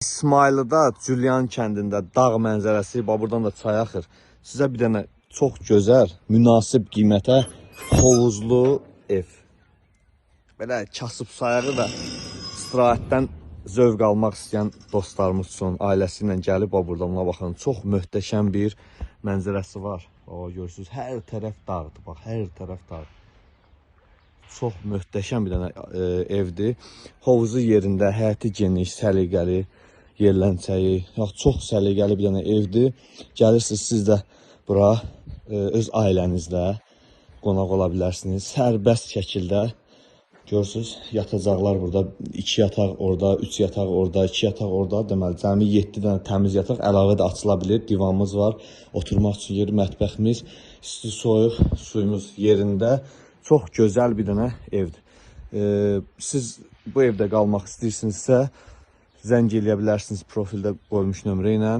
İsmayılıda, Cülyan kəndində dağ mənzərəsi, buradan da çay axır. Sizə bir dənə çox gözəl, münasib qiymətə hovuzlu ev. Belə kasıb sayağı da istirahətdən zövq almaq istəyən dostlarımız üçün, ailəsi ilə gəlib buradan baxın. Çox möhtəşəm bir mənzərəsi var. Görürsünüz, hər tərəf dağdır. Bax, hər tərəf dağdır. Çox möhtəşəm bir dənə evdir. Hovuzu yerində, həyəti geniş, səliqəli, yerlənçəyi, çox səliqəli bir dənə evdir. Gəlirsiniz siz də bura öz ailənizlə qonaq ola bilərsiniz. Sərbəst şəkildə görürsünüz, yatacaqlar burada. 2 yataq orada, 3 yataq orada, 2 yataq orada. Deməli, cəmi 7 dənə təmiz yataq əlavə də açıla bilir. Divanımız var, oturmaq üçün yeri, mətbəximiz, isti soyuq suyumuz yerində. Çox gözəl bir dənə evdir. Siz bu evdə qalmaq istəyirsinizsə, zəng eləyə bilərsiniz profildə qoymuş nömrə ilə.